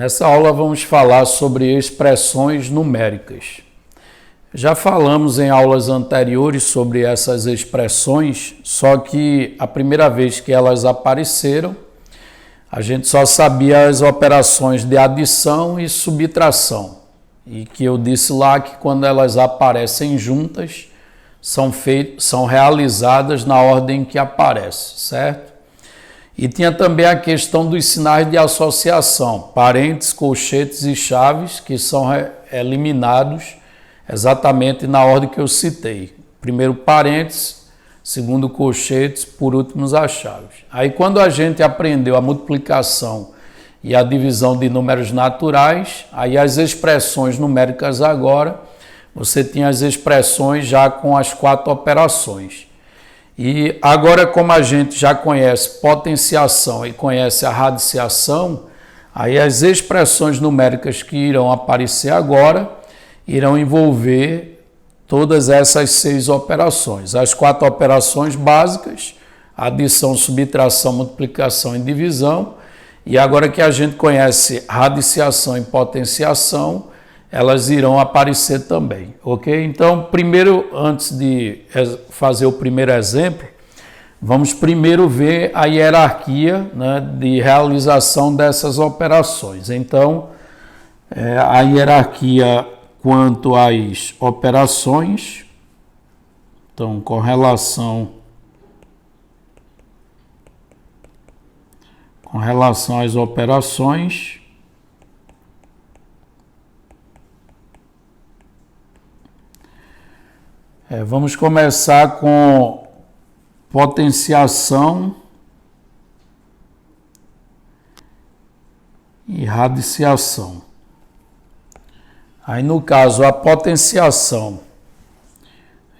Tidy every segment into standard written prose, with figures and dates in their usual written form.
Nessa aula vamos falar sobre expressões numéricas. Já falamos em aulas anteriores sobre essas expressões, só que a primeira vez que elas apareceram, a gente só sabia as operações de adição e subtração. E que eu disse lá que quando elas aparecem juntas, são realizadas na ordem que aparece, certo? E tinha também a questão dos sinais de associação, parênteses, colchetes e chaves, que são eliminados exatamente na ordem que eu citei. Primeiro parênteses, segundo colchetes, por último as chaves. Aí quando a gente aprendeu a multiplicação e a divisão de números naturais, aí as expressões numéricas agora, você tinha as expressões já com as 4 operações. E agora, como a gente já conhece potenciação e conhece a radiciação, aí as expressões numéricas que irão aparecer agora irão envolver todas essas 6 operações. As 4 operações básicas, adição, subtração, multiplicação e divisão. E agora que a gente conhece radiciação e potenciação, elas irão aparecer também, ok? Então, primeiro, antes de fazer o primeiro exemplo, vamos primeiro ver a hierarquia, né, de realização dessas operações. Então, a hierarquia quanto às operações, então, com relação às operações, vamos começar com potenciação e radiciação. Aí, no caso, a potenciação,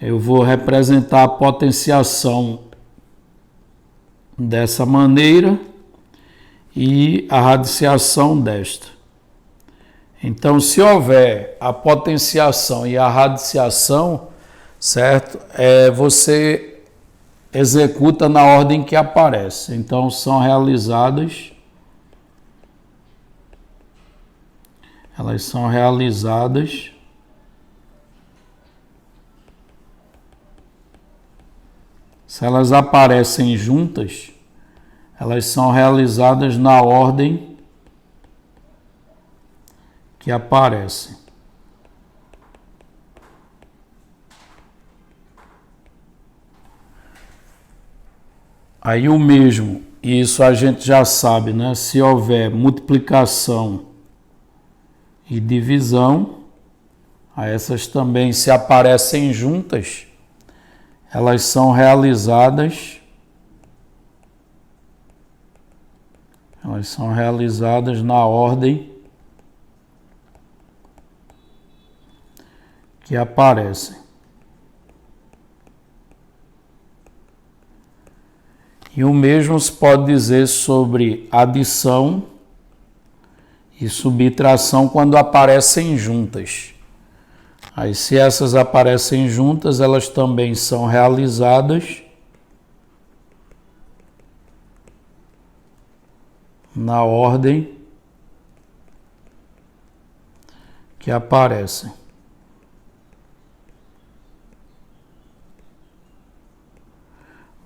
eu vou representar a potenciação dessa maneira e a radiciação desta. Então, se houver a potenciação e a radiciação, certo? Você executa na ordem que aparece. Então, elas são realizadas se elas aparecem juntas, elas são realizadas na ordem que aparece. Aí o mesmo, isso a gente já sabe, né? Se houver multiplicação e divisão, essas também se aparecem juntas, elas são realizadas na ordem que aparecem. E o mesmo se pode dizer sobre adição e subtração quando aparecem juntas. Aí, se essas aparecem juntas, elas também são realizadas na ordem que aparecem.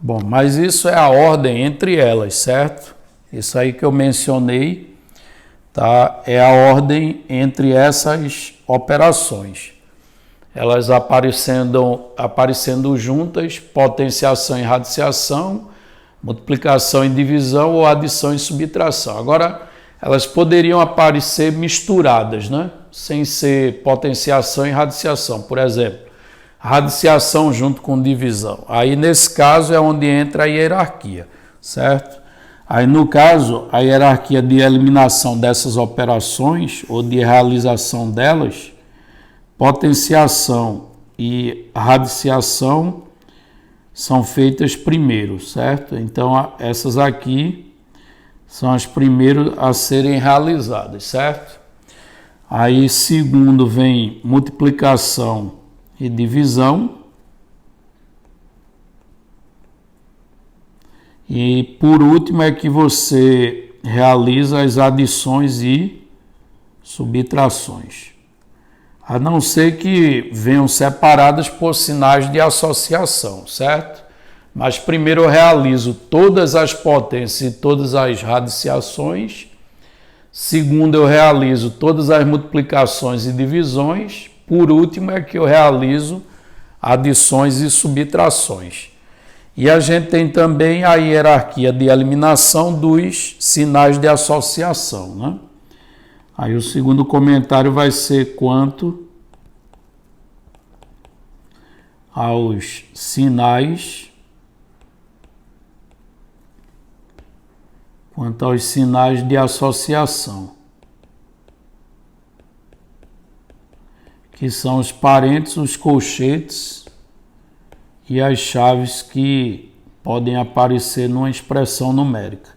Bom, mas isso é a ordem entre elas, certo? Isso aí que eu mencionei, tá? É a ordem entre essas operações. Elas aparecendo juntas, potenciação e radiciação, multiplicação e divisão ou adição e subtração. Agora, elas poderiam aparecer misturadas, né? Sem ser potenciação e radiciação, por exemplo. Radiciação junto com divisão. Aí, nesse caso, é onde entra a hierarquia, certo? Aí, no caso, a hierarquia de eliminação dessas operações ou de realização delas, potenciação e radiciação são feitas primeiro, certo? Então, essas aqui são as primeiras a serem realizadas, certo? Aí, segundo, vem multiplicação e divisão. E por último é que você realiza as adições e subtrações. A não ser que venham separadas por sinais de associação, certo? Mas primeiro eu realizo todas as potências e todas as radiciações. Segundo, eu realizo todas as multiplicações e divisões. Por último, é que eu realizo adições e subtrações. E a gente tem também a hierarquia de eliminação dos sinais de associação, né? Aí o segundo comentário vai ser quanto aos sinais de associação, que são os parênteses, os colchetes e as chaves que podem aparecer numa expressão numérica.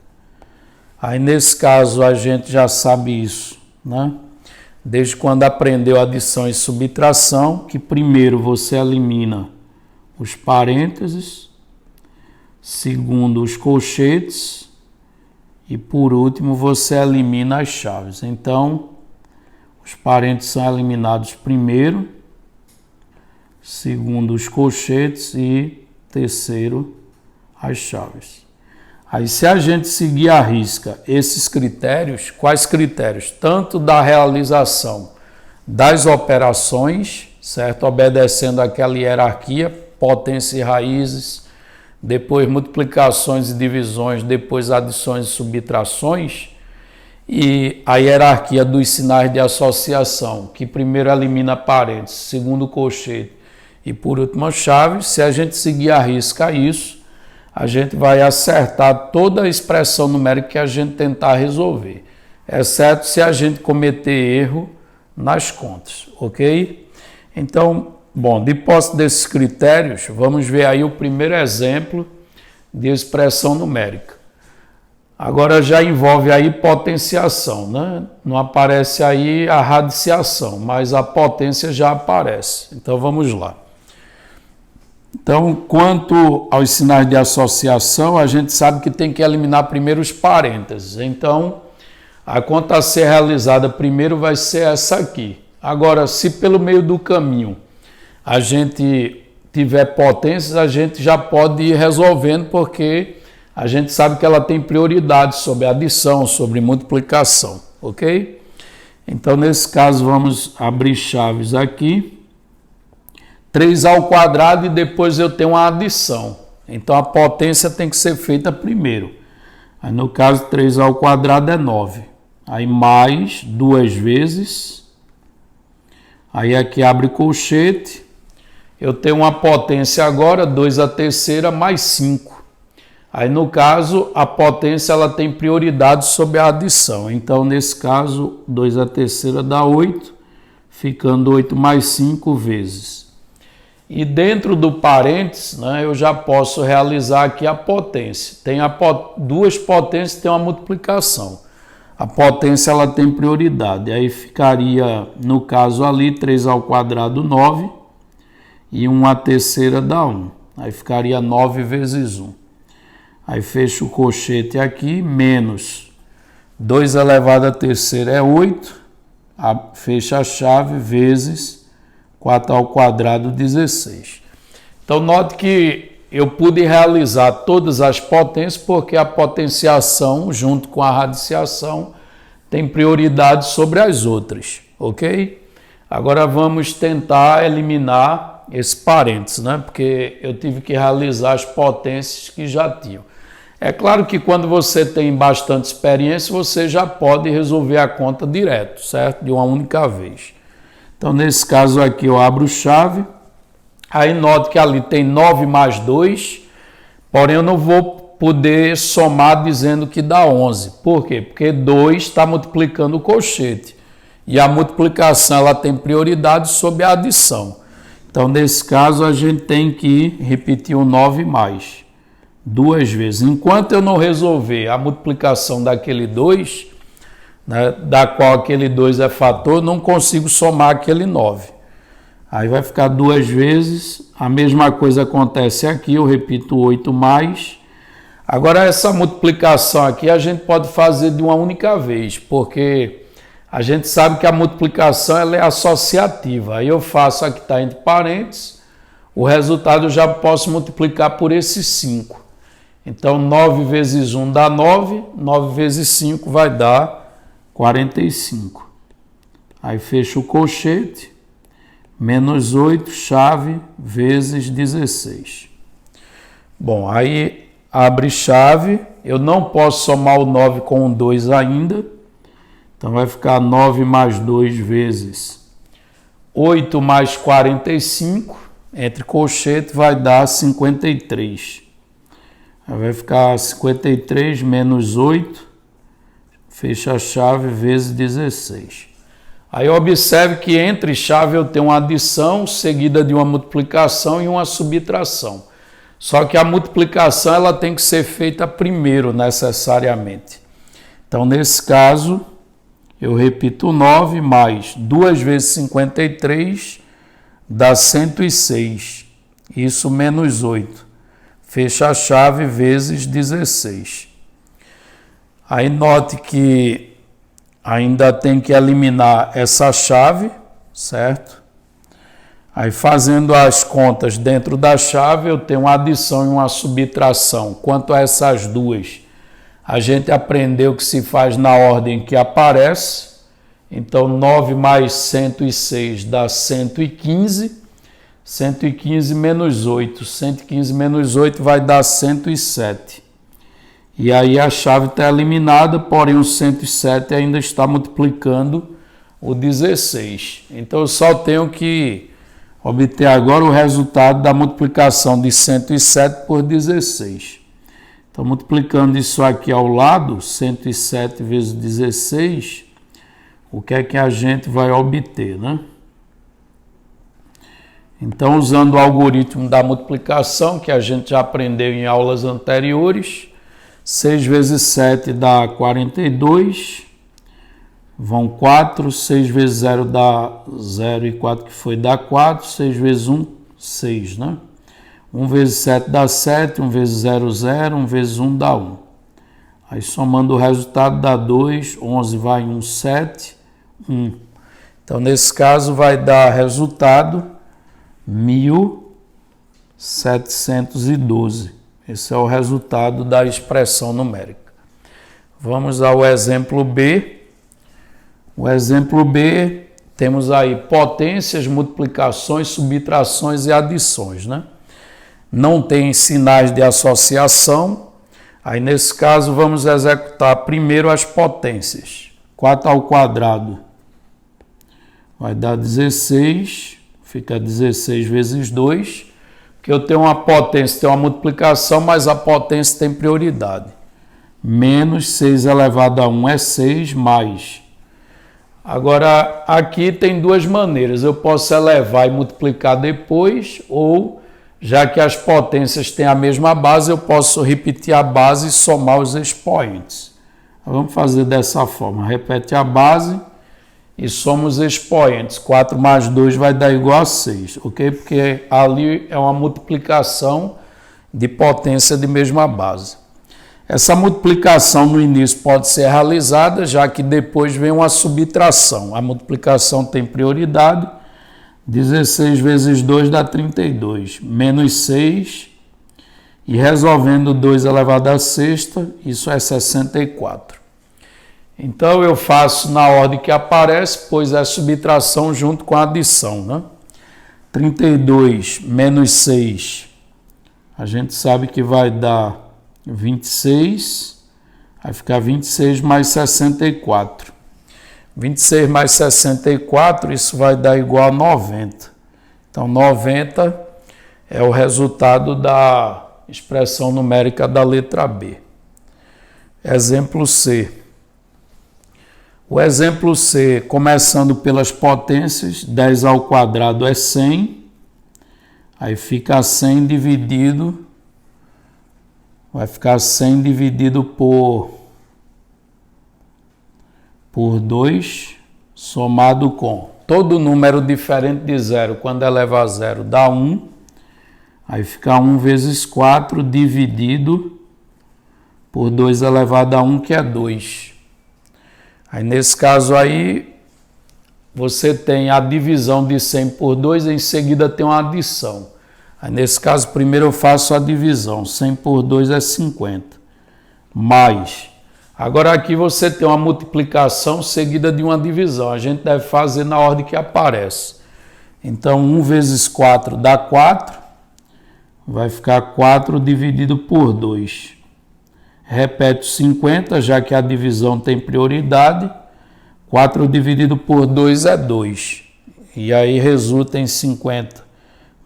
Aí nesse caso a gente já sabe isso, né? Desde quando aprendeu adição e subtração, que primeiro você elimina os parênteses, segundo os colchetes e por último você elimina as chaves. Então, os parênteses são eliminados primeiro, segundo os colchetes e terceiro as chaves. Aí se a gente seguir à risca esses critérios, quais critérios? Tanto da realização das operações, certo? Obedecendo àquela hierarquia, potência e raízes, depois multiplicações e divisões, depois adições e subtrações, e a hierarquia dos sinais de associação, que primeiro elimina parênteses, segundo colchete e por último a chave. Se a gente seguir à risca isso, a gente vai acertar toda a expressão numérica que a gente tentar resolver, exceto se a gente cometer erro nas contas, ok? Então, bom, de posse desses critérios, vamos ver aí o primeiro exemplo de expressão numérica. Agora já envolve aí potenciação, né? Não aparece aí a radiciação, mas a potência já aparece. Então vamos lá. Então, quanto aos sinais de associação, a gente sabe que tem que eliminar primeiro os parênteses. Então, a conta a ser realizada primeiro vai ser essa aqui. Agora, se pelo meio do caminho a gente tiver potências, a gente já pode ir resolvendo, porque a gente sabe que ela tem prioridade sobre adição, sobre multiplicação, ok? Então, nesse caso, vamos abrir chaves aqui. 3 ao quadrado e depois eu tenho uma adição. Então, a potência tem que ser feita primeiro. Aí, no caso, 3 ao quadrado é 9. Aí, mais 2 vezes. Aí, aqui abre colchete. Eu tenho uma potência agora, 2 à terceira mais 5. Aí, no caso, a potência ela tem prioridade sobre a adição. Então, nesse caso, 2 à terceira dá 8, ficando 8 mais 5 vezes. E dentro do parênteses, né, eu já posso realizar aqui a potência. Tem duas potências, tem uma multiplicação. A potência ela tem prioridade. Aí ficaria, no caso ali, 3 ao quadrado, 9. E 1 à terceira dá 1. Aí ficaria 9 vezes 1. Aí fecha o colchete aqui, menos 2 elevado à terceira é 8. Fecha a chave, vezes 4 ao quadrado, 16. Então, note que eu pude realizar todas as potências, porque a potenciação, junto com a radiciação, tem prioridade sobre as outras, ok? Agora vamos tentar eliminar esse parênteses, né? Porque eu tive que realizar as potências que já tinham. É claro que quando você tem bastante experiência, você já pode resolver a conta direto, certo? De uma única vez. Então, nesse caso aqui, eu abro chave. Aí, note que ali tem 9 mais 2, porém eu não vou poder somar dizendo que dá 11. Por quê? Porque 2 está multiplicando o colchete. E a multiplicação ela tem prioridade sobre a adição. Então, nesse caso, a gente tem que repetir o 9 mais 2 vezes. Enquanto eu não resolver a multiplicação daquele 2, né, da qual aquele 2 é fator, não consigo somar aquele 9. Aí vai ficar 2 vezes, a mesma coisa acontece aqui, eu repito 8 mais. Agora essa multiplicação aqui a gente pode fazer de uma única vez, porque A gente sabe que a multiplicação ela é associativa. Aí eu faço a que está entre parênteses, o resultado eu já posso multiplicar por esses 5. Então, 9 vezes 1 dá 9, 9 vezes 5 vai dar 45. Aí fecha o colchete, menos 8, chave, vezes 16. Bom, aí abre chave, eu não posso somar o 9 com o 2 ainda, então vai ficar 9 mais 2 vezes 8 mais 45, entre colchete vai dar 53. Aí vai ficar 53 menos 8, fecha a chave, vezes 16. Aí observe que entre chave eu tenho uma adição seguida de uma multiplicação e uma subtração. Só que a multiplicação ela tem que ser feita primeiro, necessariamente. Então, nesse caso, eu repito 9 mais 2 vezes 53 dá 106. Isso menos 8. Fecha a chave, vezes 16. Aí note que ainda tem que eliminar essa chave, certo? Aí fazendo as contas dentro da chave, eu tenho uma adição e uma subtração. Quanto a essas duas, a gente aprendeu que se faz na ordem que aparece. Então, 9 mais 106 dá 115. 115 menos 8. 115 menos 8 vai dar 107. E aí a chave está eliminada, porém o 107 ainda está multiplicando o 16. Então eu só tenho que obter agora o resultado da multiplicação de 107 por 16. Então multiplicando isso aqui ao lado, 107 vezes 16, o que é que a gente vai obter, né? Então, usando o algoritmo da multiplicação, que a gente já aprendeu em aulas anteriores, 6 vezes 7 dá 42, vão 4, 6 vezes 0 dá 0 e 4 que foi, dá 4, 6 vezes 1, 6, né? 1 vezes 7 dá 7, 1 vezes 0, 0, 1 vezes 1 dá 1. Aí somando o resultado dá 2, 11 vai 1, 7, 1. Então, nesse caso vai dar resultado 1712. Esse é o resultado da expressão numérica. Vamos ao exemplo B. O exemplo B, temos aí potências, multiplicações, subtrações e adições, né? Não tem sinais de associação. Aí, nesse caso, vamos executar primeiro as potências. 4 ao quadrado vai dar 16, fica 16 vezes 2, que eu tenho uma potência, tem uma multiplicação, mas a potência tem prioridade. Menos 6 elevado a 1 é 6, mais. Agora, aqui tem duas maneiras. Eu posso elevar e multiplicar depois, ou, já que as potências têm a mesma base, eu posso repetir a base e somar os expoentes. Vamos fazer dessa forma. Repete a base e soma os expoentes. 4 mais 2 vai dar igual a 6, ok? Porque ali é uma multiplicação de potência de mesma base. Essa multiplicação no início pode ser realizada, já que depois vem uma subtração. A multiplicação tem prioridade. 16 vezes 2 dá 32, menos 6, e resolvendo 2 elevado a sexta, isso é 64. Então, eu faço na ordem que aparece, pois é subtração junto com a adição, né? 32 menos 6, a gente sabe que vai dar 26, vai ficar 26 mais 64. 26 mais 64, isso vai dar igual a 90. Então, 90 é o resultado da expressão numérica da letra B. Exemplo C. O exemplo C, começando pelas potências, 10 ao quadrado é 100, aí fica 100 dividido, vai ficar 100 dividido por 2, somado com todo número diferente de 0, quando eleva a 0, dá 1, aí fica 1 vezes 4 dividido por 2 elevado a 1, que é 2. Aí nesse caso aí, você tem a divisão de 100 por 2, em seguida tem uma adição. Aí nesse caso, primeiro eu faço a divisão, 100 por 2 é 50, mais. Agora aqui você tem uma multiplicação seguida de uma divisão, a gente deve fazer na ordem que aparece. Então 1 vezes 4 dá 4, vai ficar 4 dividido por 2. Repete 50, já que a divisão tem prioridade. 4 dividido por 2 é 2. E aí resulta em 50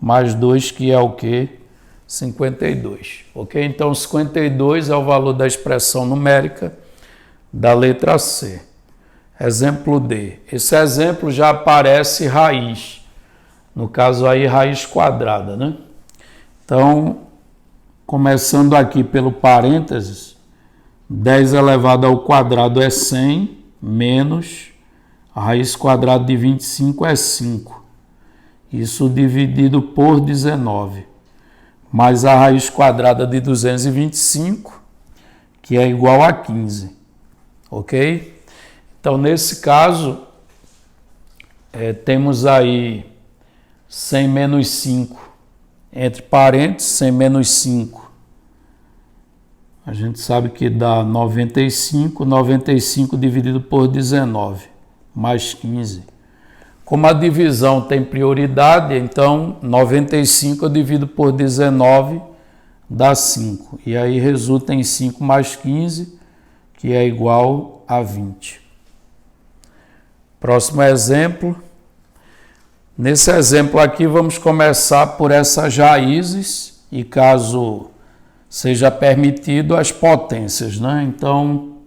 mais 2, que é o quê? 52. Ok? Então 52 é o valor da expressão numérica da letra C. Exemplo D. Esse exemplo já aparece raiz. No caso aí, raiz quadrada, né? Então, começando aqui pelo parênteses, 10 elevado ao quadrado é 100, menos a raiz quadrada de 25 é 5. Isso dividido por 19. Mais a raiz quadrada de 225, que é igual a 15. Ok? Então, nesse caso, temos aí 100 menos 5. Entre parênteses, 100 menos 5. A gente sabe que dá 95. 95 dividido por 19, mais 15. Como a divisão tem prioridade, então 95 eu divido por 19, dá 5. E aí resulta em 5 mais 15, que é igual a 20. Próximo exemplo. Nesse exemplo aqui, vamos começar por essas raízes e, caso seja permitido, as potências, né? Então,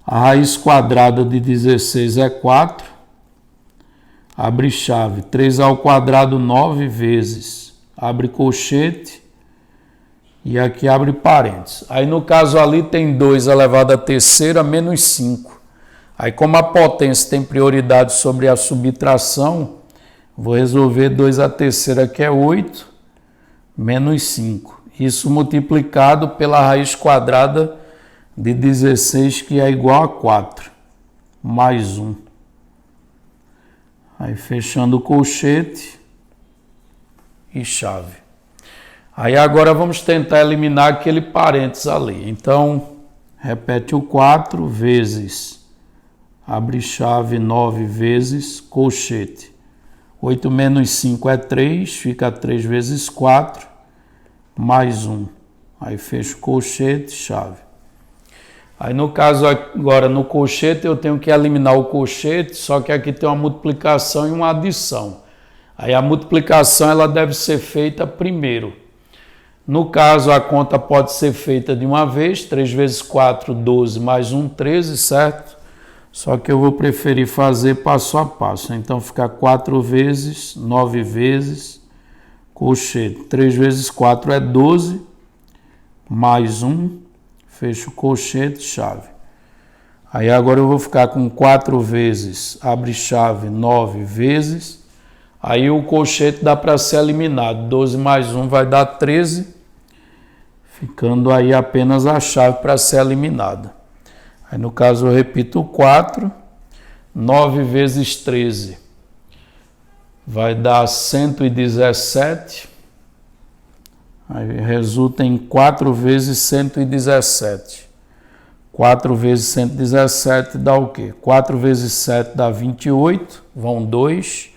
a raiz quadrada de 16 é 4. Abre chave. 3 ao quadrado 9 vezes. Abre colchete. E aqui abre parênteses. Aí, no caso ali, tem 2 elevado à terceira menos 5. Aí, como a potência tem prioridade sobre a subtração, vou resolver 2 à terceira, que é 8, menos 5. Isso multiplicado pela raiz quadrada de 16, que é igual a 4, mais 1. Aí fechando o colchete e chave. Aí agora vamos tentar eliminar aquele parênteses ali. Então, repete o 4 vezes, abre chave 9 vezes, colchete. 8 menos 5 é 3, fica 3 vezes 4, mais 1. Aí fecho o colchete, chave. Aí no caso agora no colchete eu tenho que eliminar o colchete, só que aqui tem uma multiplicação e uma adição. Aí a multiplicação ela deve ser feita primeiro. No caso a conta pode ser feita de uma vez, 3 vezes 4, 12, mais 1, 13, certo? Só que eu vou preferir fazer passo a passo. Então, fica 4 vezes, 9 vezes, colchete. 3 vezes 4 é 12, mais 1, fecho o colchete, chave. Aí agora eu vou ficar com 4 vezes, abre chave, 9 vezes. Aí o colchete dá para ser eliminado. 12 mais 1 vai dar 13, ficando aí apenas a chave para ser eliminada. Aí no caso eu repito o 4, 9 vezes 13 vai dar 117, aí resulta em 4 vezes 117. 4 vezes 117 dá o quê? 4 vezes 7 dá 28, vão 2.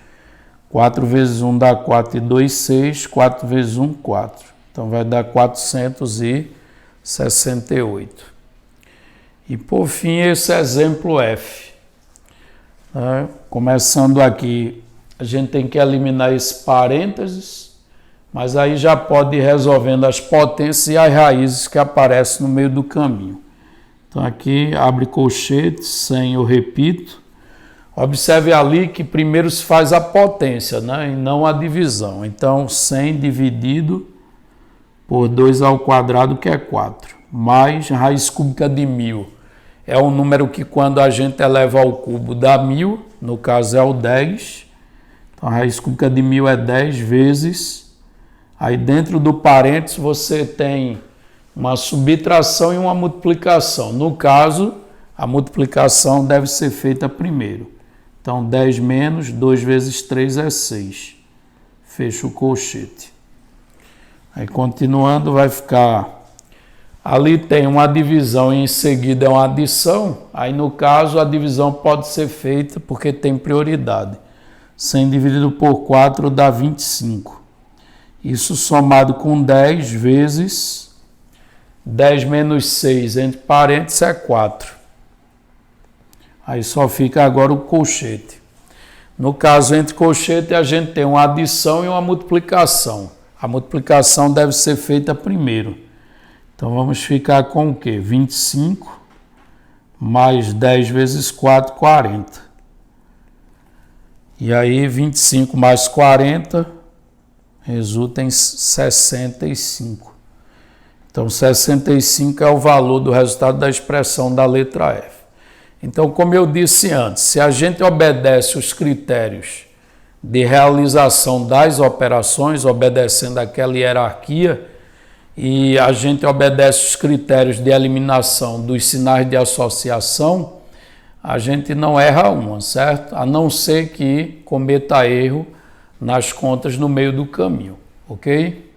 4 vezes 1 dá 4 e 2, 6. 4 vezes 1, 4. Então vai dar 468. E por fim, esse exemplo F. Começando aqui, a gente tem que eliminar esse parênteses, mas aí já pode ir resolvendo as potências e as raízes que aparecem no meio do caminho. Então aqui abre colchete, 100 eu repito. Observe ali que primeiro se faz a potência, né, e não a divisão. Então 100 dividido por 2 ao quadrado, que é 4, mais raiz cúbica de 1000. É um número que quando a gente eleva ao cubo dá 1000, no caso é o 10. Então a raiz cúbica de 1000 é 10 vezes. Aí dentro do parênteses você tem uma subtração e uma multiplicação. No caso, a multiplicação deve ser feita primeiro. Então, 10 menos 2 vezes 3 é 6. Fecha o colchete. Aí, continuando, vai ficar... Ali tem uma divisão e em seguida é uma adição. Aí, no caso, a divisão pode ser feita porque tem prioridade. 100 dividido por 4 dá 25. Isso somado com 10 vezes 10 menos 6, entre parênteses, é 4. Aí só fica agora o colchete. No caso, entre colchete, a gente tem uma adição e uma multiplicação. A multiplicação deve ser feita primeiro. Então, vamos ficar com o quê? 25 mais 10 vezes 4, 40. E aí, 25 mais 40 resulta em 65. Então, 65 é o valor do resultado da expressão da letra F. Então, como eu disse antes, se a gente obedece os critérios de realização das operações, obedecendo aquela hierarquia, e a gente obedece os critérios de eliminação dos sinais de associação, a gente não erra uma, certo? A não ser que cometa erro nas contas no meio do caminho, ok?